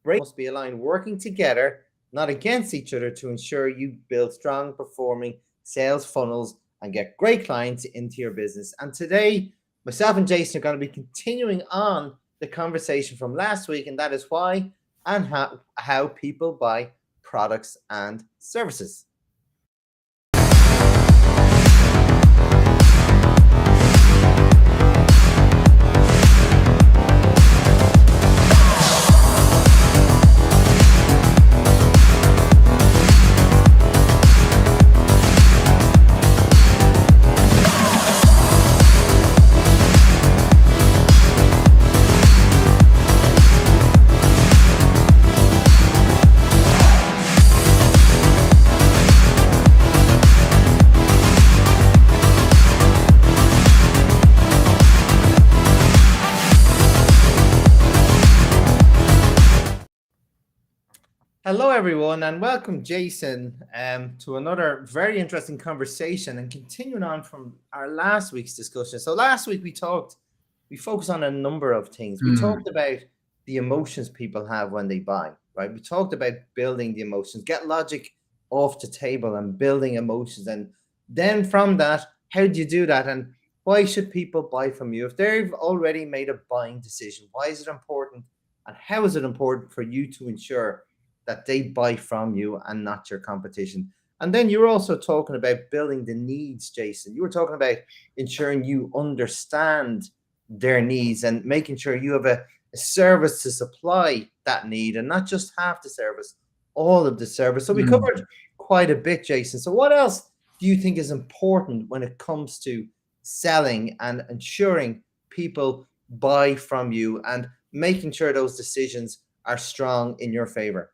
must be aligned, working together, not against each other, to ensure you build strong performing sales funnels and get great clients into your business. And today, myself and Jason are going to be continuing on the conversation from last week, and that is why and how people buy products and services. Hello, everyone, and welcome, Jason, to another very interesting conversation and continuing on from our last week's discussion. So last week we focused on a number of things. We talked about the emotions people have when they buy, right? We talked about building the emotions, get logic off the table and building emotions. And then from that, how do you do that? And why should people buy from you? If they've already made a buying decision, why is it important? And how is it important for you to ensure that they buy from you and not your competition? And then you were also talking about building the needs, Jason. You were talking about ensuring you understand their needs and making sure you have a service to supply that need, and not just half the service, all of the service. So we covered quite a bit, Jason. So what else do you think is important when it comes to selling and ensuring people buy from you and making sure those decisions are strong in your favor?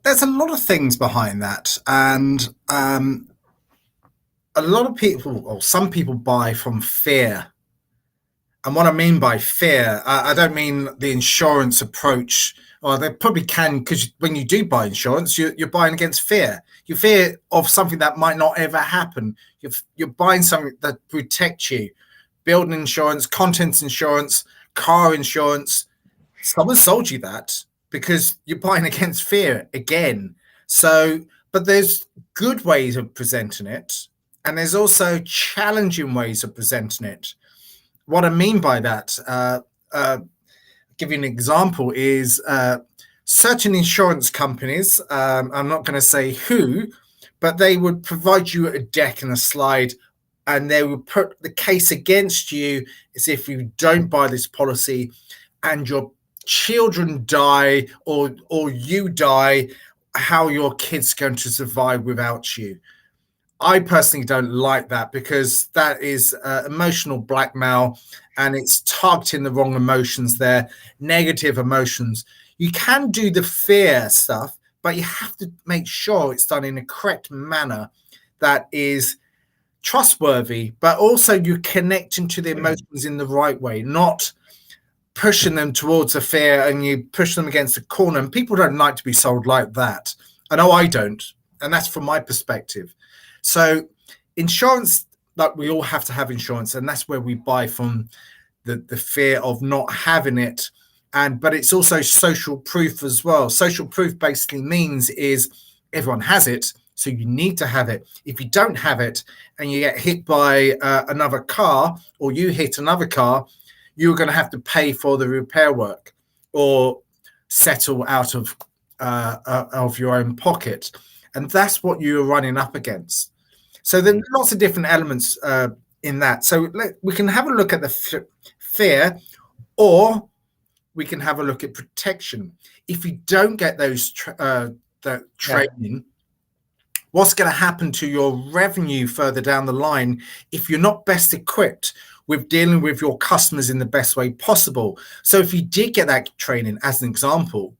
There's a lot of things behind that, and a lot of people, or some people, buy from fear. And what I mean by fear, I don't mean the insurance approach, or they probably can, because when you do buy insurance, you're buying against fear. You fear of something that might not ever happen. You're buying something that protects you. Building insurance, contents insurance, car insurance. Someone sold you that because you're buying against fear again. So, but there's good ways of presenting it, and there's also challenging ways of presenting it. What I mean by that, give you an example, is certain insurance companies, I'm not going to say who, but they would provide you a deck and a slide, and they would put the case against you as if you don't buy this policy and your children die or you die, how your kid's going to survive without you. I personally don't like that, because that is emotional blackmail, and it's targeting the wrong emotions there, negative emotions. You can do the fear stuff, but you have to make sure it's done in a correct manner that is trustworthy, but also you're connecting to the emotions in the right way, not pushing them towards a fear and you push them against a corner. And people don't like to be sold like that. I know I don't, and that's from my perspective. So insurance, like, we all have to have insurance, and that's where we buy from the fear of not having it. But it's also social proof as well. Social proof basically means is everyone has it, so you need to have it. If you don't have it and you get hit by another car, or you hit another car, you're going to have to pay for the repair work or settle out of your own pocket. And that's what you're running up against. So there are lots of different elements in that. So we can have a look at the fear, or we can have a look at protection. If you don't get those that training, what's going to happen to your revenue further down the line if you're not best equipped with dealing with your customers in the best way possible? So if you did get that training, as an example,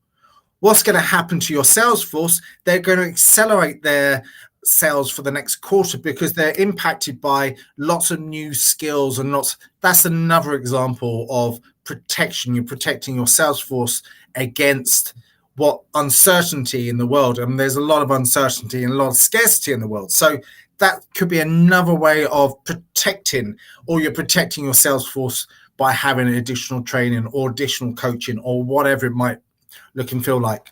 what's going to happen to your sales force? They're going to accelerate their sales for the next quarter because they're impacted by lots of new skills and lots. That's another example of protection. You're protecting your sales force against what uncertainty in the world. And there's a lot of uncertainty and a lot of scarcity in the world. So that could be another way of protecting, or you're protecting your sales force by having additional training or additional coaching or whatever it might look and feel like.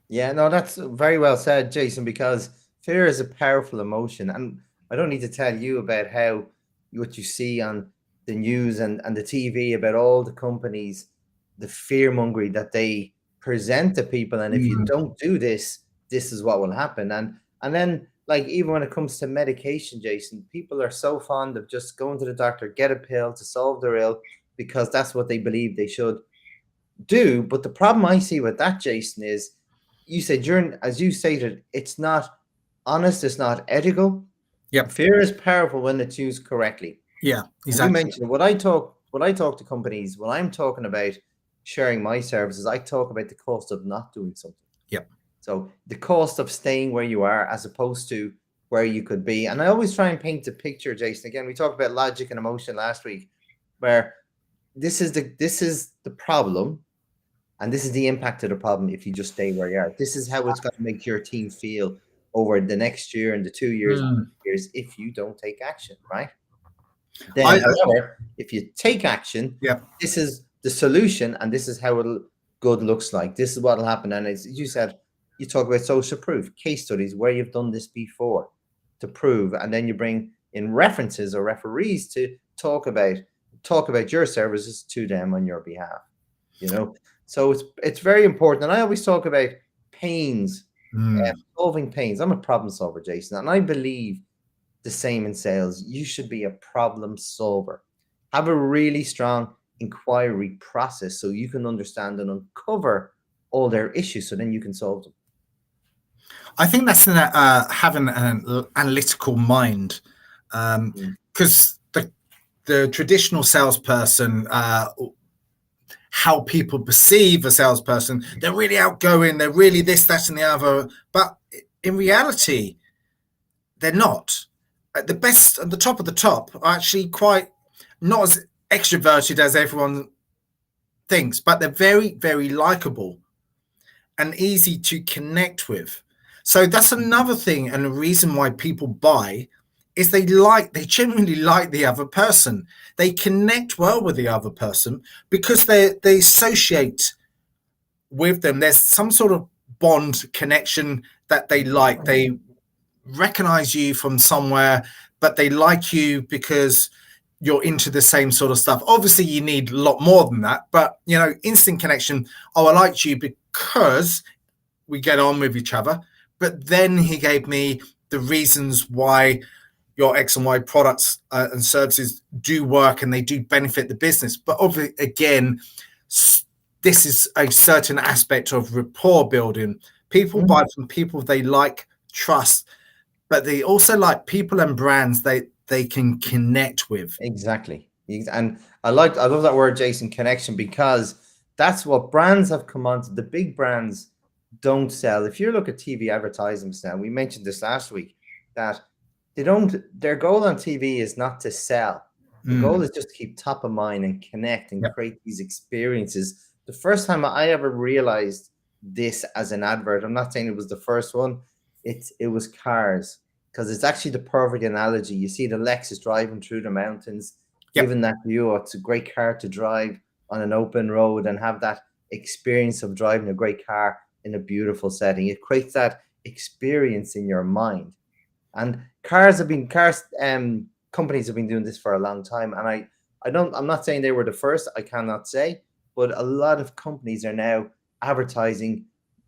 Yeah, no, that's very well said, Jason, because fear is a powerful emotion. And I don't need to tell you about how what you see on the news and the TV about all the companies, the fear mongering that they present to people. And if you don't do this, this is what will happen. And then like even when it comes to medication, Jason, people are so fond of just going to the doctor, get a pill to solve their ill because that's what they believe they should do. But the problem I see with that, Jason, is you said as you stated, it's not honest, it's not ethical. Yep. Fear is powerful when it's used correctly. Yeah, exactly. And you mentioned when I talk to companies, when I'm talking about sharing my services, I talk about the cost of not doing something. Yep. So the cost of staying where you are as opposed to where you could be. And I always try and paint a picture, Jason. Again, we talked about logic and emotion last week, where this is the problem, and this is the impact of the problem if you just stay where you are. This is how it's going to make your team feel over the next year and the 2 years, years if you don't take action, right? Then, however, if you take action, this is the solution, and this is how good looks like. This is what will happen. And as you said, you talk about social proof, case studies where you've done this before to prove, and then you bring in references or referees to talk about your services to them on your behalf. You know, so it's very important. And I always talk about pains, solving pains. I'm a problem solver, Jason, and I believe the same in sales. You should be a problem solver. Have a really strong inquiry process so you can understand and uncover all their issues, so then you can solve them. I think that's having an analytical mind, because the traditional salesperson, how people perceive a salesperson, they're really outgoing, they're really this, that, and the other. But in reality, they're not. At the best, at the top of the top, are actually quite not as extroverted as everyone thinks, but they're very, very likable and easy to connect with. So that's another thing, and the reason why people buy is they genuinely like the other person. They connect well with the other person because they associate with them. There's some sort of bond connection that they like. They recognize you from somewhere, but they like you because you're into the same sort of stuff. Obviously, you need a lot more than that, but instant connection. Oh, I liked you because we get on with each other. But then he gave me the reasons why your X and Y products and services do work and they do benefit the business. But obviously, again, this is a certain aspect of rapport building. People buy from people they like, trust, but they also like people and brands they can connect with. Exactly. And I love that word, Jason, connection, because that's what brands have come on to. The big brands don't sell. If you look at TV advertisements now, we mentioned this last week, that their goal on TV is not to sell. The goal is just to keep top of mind and connect and create these experiences. The first time I ever realized this as an advert, I'm not saying it was the first one, it was cars, because it's actually the perfect analogy. You see the Lexus driving through the mountains, given that view. It's a great car to drive on an open road and have that experience of driving a great car in a beautiful setting. It creates that experience in your mind. And companies have been doing this for a long time. And I'm not saying they were the first, I cannot say, but a lot of companies are now advertising,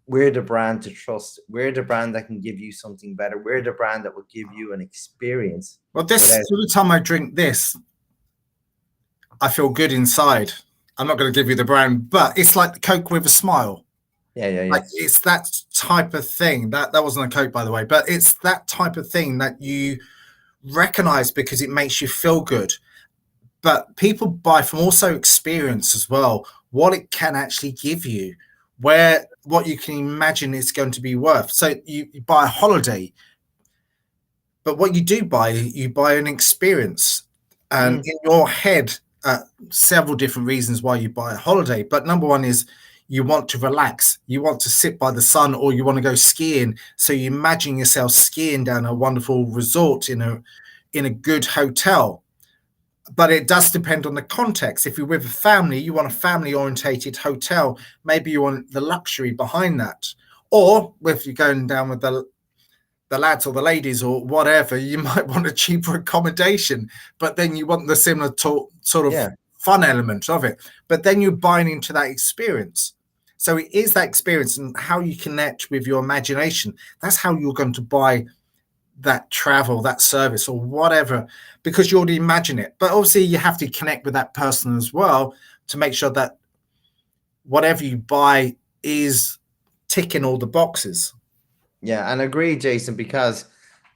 we're the brand to trust, we're the brand that can give you something better, we're the brand that will give you an experience. Well, every time I drink this, I feel good inside. I'm not going to give you the brand, but it's like the Coke with a smile. Yeah. Like, it's that type of thing. That wasn't a Coke, by the way, but it's that type of thing that you recognize because it makes you feel good. But people buy from also experience as well, what it can actually give you, what you can imagine it's going to be worth. So you buy a holiday, but what you buy an experience. And in your head, several different reasons why you buy a holiday. But number one is you want to relax. You want to sit by the sun, or you want to go skiing. So you imagine yourself skiing down a wonderful resort in a good hotel. but it does depend on the context. If you're with a family, you want a family-orientated hotel. Maybe you want the luxury behind that. Or if you're going down with the lads or the ladies or whatever, you might want a cheaper accommodation, but then you want the similar sort of fun element of it. But then you're buying into that experience. So it is that experience and how you connect with your imagination. That's how you're going to buy that travel, that service, or whatever, because you already imagine it. But obviously you have to connect with that person as well to make sure that whatever you buy is ticking all the boxes. Yeah, and agree, Jason, because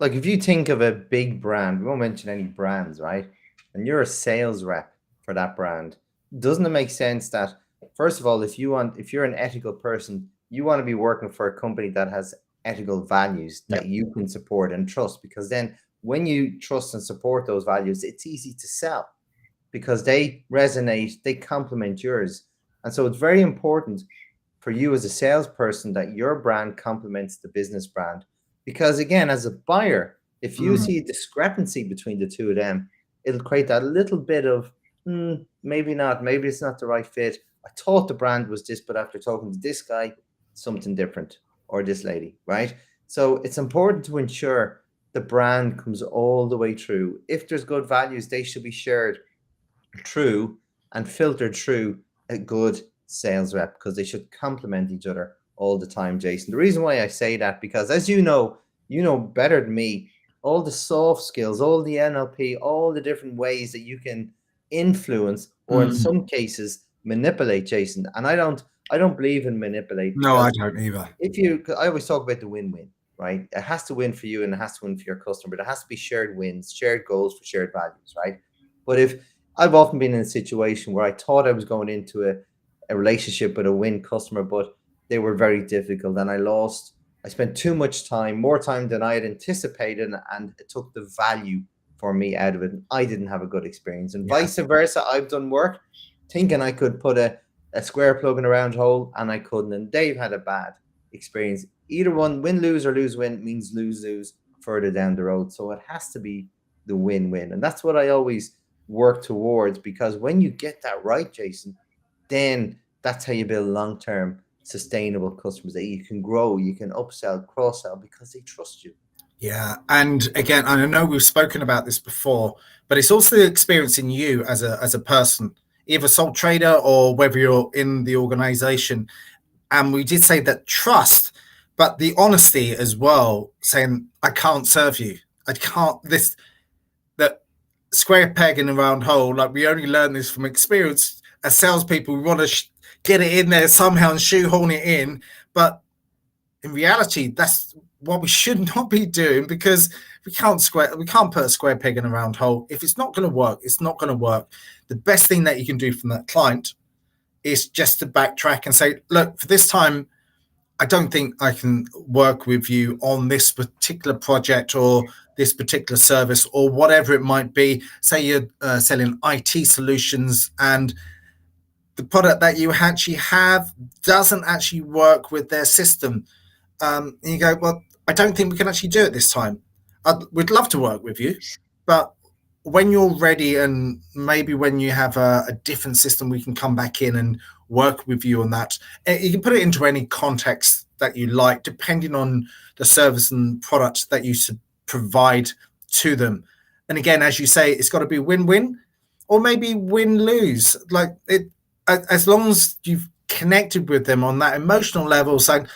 like if you think of a big brand, we won't mention any brands, right? And you're a sales rep for that brand, doesn't it make sense that first of all, if you're an ethical person, you want to be working for a company that has ethical values that you can support and trust, because then when you trust and support those values, it's easy to sell because they resonate, they complement yours. And so it's very important for you as a salesperson that your brand complements the business brand. Because again, as a buyer, if you see a discrepancy between the two of them, it'll create that little bit of maybe not, maybe it's not the right fit. I thought the brand was this, but after talking to this guy, something different, or this lady, right? So it's important to ensure the brand comes all the way through. If there's good values, they should be shared through and filtered through a good sales rep, because they should complement each other all the time, Jason. The reason why I say that, because as you know better than me, all the soft skills, all the NLP, all the different ways that you can influence or in some cases manipulate, Jason. And I don't believe in manipulate. No, I don't either. I always talk about the win-win, right? It has to win for you and it has to win for your customer, but it has to be shared wins, shared goals for shared values, right? But if I've often been in a situation where I thought I was going into a relationship with a win customer, but they were very difficult and I spent too much time, more time than I had anticipated, and it took the value for me out of it. And I didn't have a good experience. And vice versa, I've done work thinking I could put a square plug in a round hole and I couldn't. And they've had a bad experience. Either one, win, lose, or lose, win means lose, lose further down the road. So it has to be the win-win. And that's what I always work towards, because when you get that right, Jason, then that's how you build long-term sustainable customers that you can grow, you can upsell, cross-sell, because they trust you. Yeah, and again, I know we've spoken about this before, but it's also experiencing you as a person, either sole trader or whether you're in the organization. And we did say that trust, but the honesty as well, saying I can't serve you, I can't that square peg in a round hole. Like, we only learn this from experience. As salespeople, we want to get it in there somehow and shoehorn it in, but in reality, that's what we should not be doing, because we can't put a square peg in a round hole. If it's not going to work, it's not going to work. The best thing that you can do from that client is just to backtrack and say, look, for this time, I don't think I can work with you on this particular project or this particular service or whatever it might be. Say you're selling IT solutions and the product that you actually have doesn't actually work with their system. And you go, well, I don't think we can actually do it this time. We'd love to work with you, but when you're ready and maybe when you have a different system, we can come back in and work with you on that. You can put it into any context that you like, depending on the service and product that you provide to them. And again, as you say, it's got to be win-win or maybe win-lose. Like, it, as long as you've connected with them on that emotional level, saying,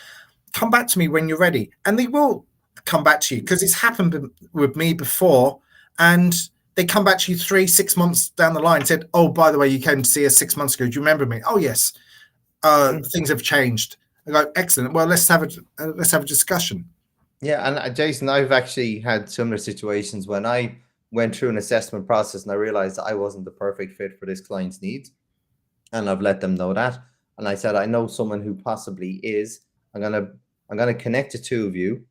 come back to me when you're ready. And they will come back to you, because it's happened with me before. And they come back to you 3-6 months down the line and said, oh, by the way, you came to see us 6 months ago. Do you remember me? Oh, yes. Things have changed. I go, excellent. Well, let's have a discussion. Yeah, and Jason, I've actually had similar situations when I went through an assessment process and I realized I wasn't the perfect fit for this client's needs. And I've let them know that. And I said, I know someone who possibly is. I'm gonna connect the two of you,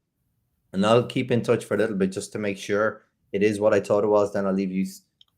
and I'll keep in touch for a little bit just to make sure it is what I thought it was. Then I'll leave you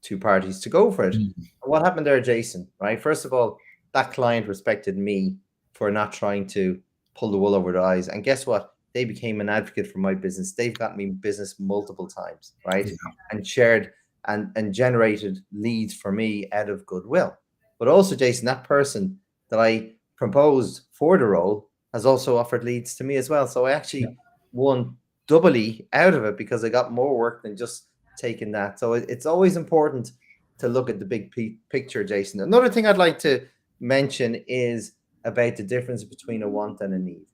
two parties to go for it. What happened there, Jason? Right. First of all, that client respected me for not trying to pull the wool over their eyes. And guess what? They became an advocate for my business. They've got me business multiple times, right? And shared and generated leads for me out of goodwill. But also, Jason, that person that I proposed for the role has also offered leads to me as well. So I actually won doubly out of it because I got more work than just taking that. So it's always important to look at the big picture, Jason. Another thing I'd like to mention is about the difference between a want and a need.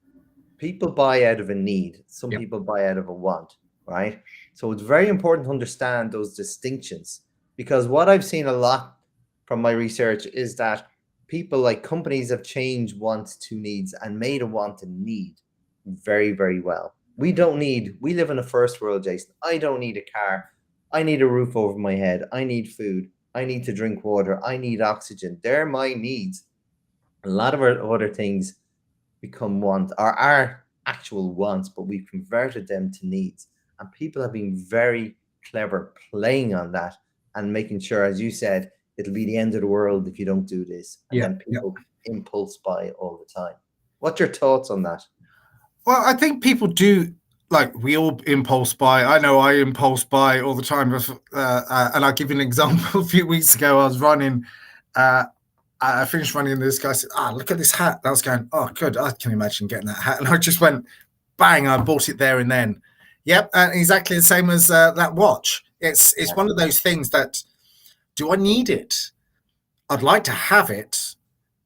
People buy out of a need. Some people buy out of a want, right? So it's very important to understand those distinctions, because what I've seen a lot from my research is that people, like companies, have changed wants to needs and made a want a need very, very well. We live in a first world, Jason. I don't need a car. I need a roof over my head. I need food. I need to drink water. I need oxygen. They're my needs. A lot of our other things become wants, or are actual wants, but we've converted them to needs. And people have been very clever playing on that and making sure, as you said, it'll be the end of the world if you don't do this. And then people impulse buy all the time. What's your thoughts on that? Well, I think people do, like, we all impulse buy. I know I impulse buy all the time. And I'll give you an example. A few weeks ago, I was running. I finished running, and this guy said, look at this hat. And I was going, oh, good. I can imagine getting that hat. And I just went, bang, I bought it there and then. Yep, and exactly the same as that watch. It's one of those things that, do I need it? I'd like to have it.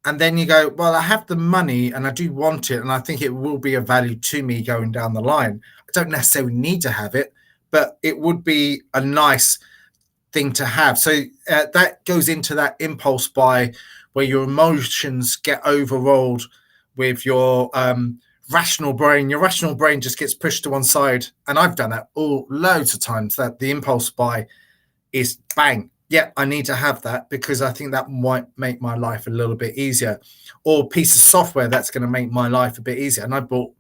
And then you go, well, I have the money and I do want it, and I think it will be of value to me going down the line. I don't necessarily need to have it, but it would be a nice thing to have. So that goes into that impulse buy, where your emotions get overrolled with your rational brain. Your rational brain just gets pushed to one side. And I've done that loads of times, that the impulse buy is bang. Yeah, I need to have that because I think that might make my life a little bit easier, or a piece of software that's going to make my life a bit easier. And I bought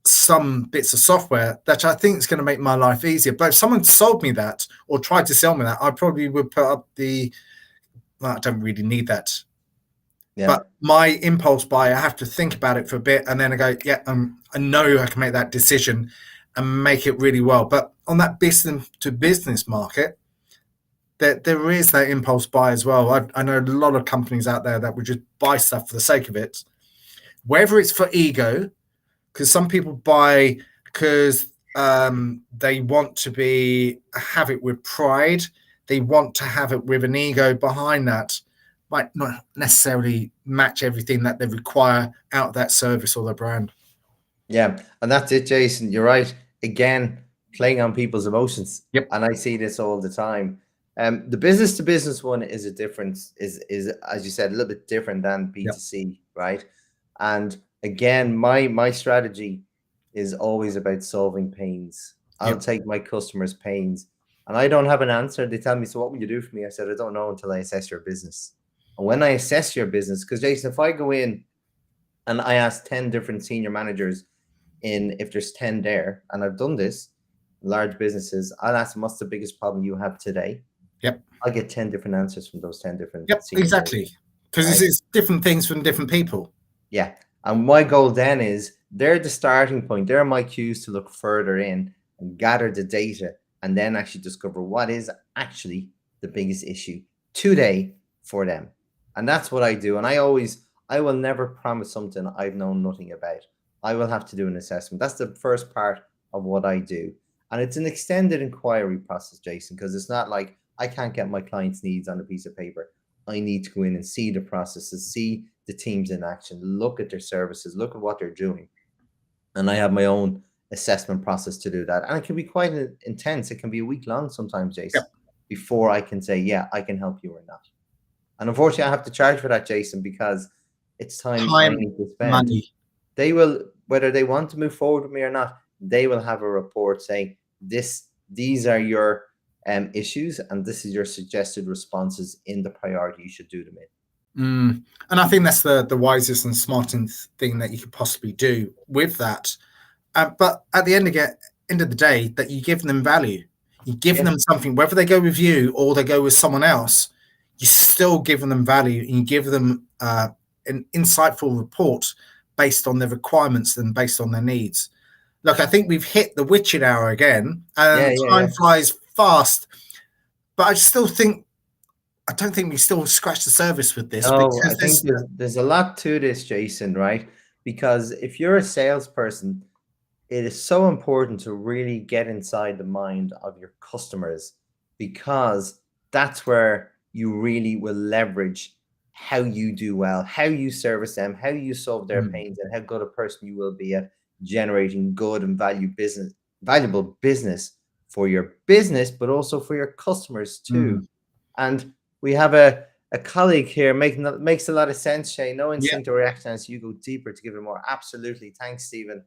some bits of software that I think is going to make my life easier. But if someone sold me that or tried to sell me that, I probably would put up I don't really need that. Yeah. But my impulse buy, I have to think about it for a bit, and then I go, I know I can make that decision and make it really well. But on that business to business market, there is that impulse buy as well. I know a lot of companies out there that would just buy stuff for the sake of it, whether it's for ego, because some people buy because they want to have it with pride. They want to have it with an ego behind that. Might not necessarily match everything that they require out of that service or their brand. Yeah, and that's it, Jason. You're right. Again, playing on people's emotions. Yep. And I see this all the time. The business to business one is a difference, is as you said, a little bit different than B2C, right? And again, my strategy is always about solving pains. I'll take my customers' pains, and I don't have an answer. They tell me, so what will you do for me? I said, I don't know until I assess your business. And when I assess your business, because Jason, if I go in and I ask 10 different senior managers if there's 10 there, and I've done this, large businesses, I'll ask them, what's the biggest problem you have today? Yep. I get 10 different answers from those 10 different. Yep, exactly. Because it's different things from different people. Yeah. And my goal then is they're the starting point. They're my cues to look further in and gather the data, and then actually discover what is actually the biggest issue today for them. And that's what I do. And I will never promise something I've known nothing about. I will have to do an assessment. That's the first part of what I do. And it's an extended inquiry process, Jason, because it's not like I can't get my client's needs on a piece of paper. I need to go in and see the processes, see the teams in action, look at their services, look at what they're doing. And I have my own assessment process to do that. And it can be quite intense. It can be a week long sometimes, Jason, before I can say, yeah, I can help you or not. And unfortunately, I have to charge for that, Jason, because it's time I need to spend. Money. They will, whether they want to move forward with me or not, they will have a report saying these are your issues, and this is your suggested responses in the priority you should do them in. And I think that's the wisest and smartest thing that you could possibly do with that. But at the end of the day, that you give them value. You give them something, whether they go with you or they go with someone else, you're still giving them value, and you give them an insightful report based on their requirements and based on their needs. Look, I think we've hit the witching hour again, and time flies fast. but I still think I don't think we still scratch the surface with this No, I because think there's a lot to this, Jason, right? Because if you're a salesperson, it is so important to really get inside the mind of your customers, because that's where you really will leverage how you do well, how you service them, how you solve their pains, and how good a person you will be at generating good and valuable business for your business, but also for your customers too. And we have a colleague here makes a lot of sense, Shay. No yeah. instinct or reaction as you go deeper to give it more. Absolutely. Thanks, Stephen.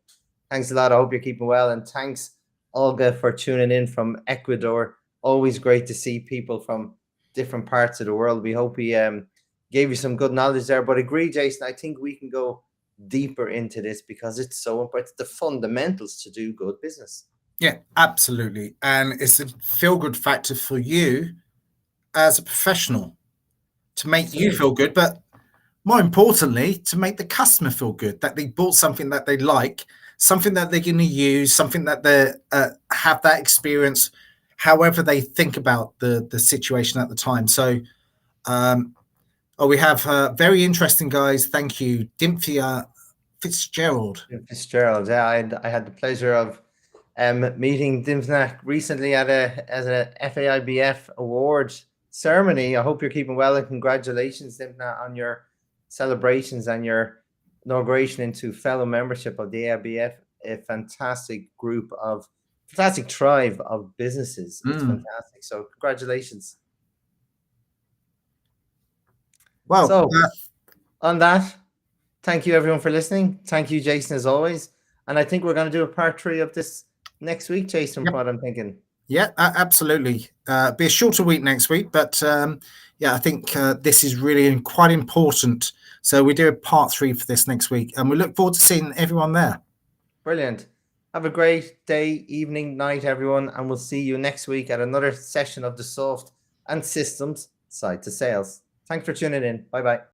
Thanks a lot. I hope you're keeping well. And thanks, Olga, for tuning in from Ecuador. Always great to see people from different parts of the world. We hope we gave you some good knowledge there. But agree, Jason, I think we can go deeper into this because it's so important. It's the fundamentals to do good business. Yeah, absolutely. And it's a feel-good factor for you as a professional to make you feel good, but more importantly, to make the customer feel good, that they bought something that they like, something that they're going to use, something that they have that experience, however they think about the situation at the time. So, we have very interesting guys. Thank you, Dymphia Fitzgerald. Fitzgerald, yeah, I had the pleasure of meeting Dimsnak recently at a FAIBF award ceremony. I hope you're keeping well, and congratulations, Dimna, on your celebrations and your inauguration into fellow membership of the AIBF, a fantastic tribe of businesses. It's fantastic. So congratulations. Well, so on that, thank you everyone for listening. Thank you, Jason, as always. And I think we're going to do a part 3 of this next week, Jason, yep. what I'm thinking. Yeah, absolutely. Be a shorter week next week, but yeah, I think this is really quite important. So we do a part 3 for this next week, and we look forward to seeing everyone there. Brilliant. Have a great day, evening, night, everyone, and we'll see you next week at another session of the Soft and Systems Side to Sales. Thanks for tuning in. Bye-bye.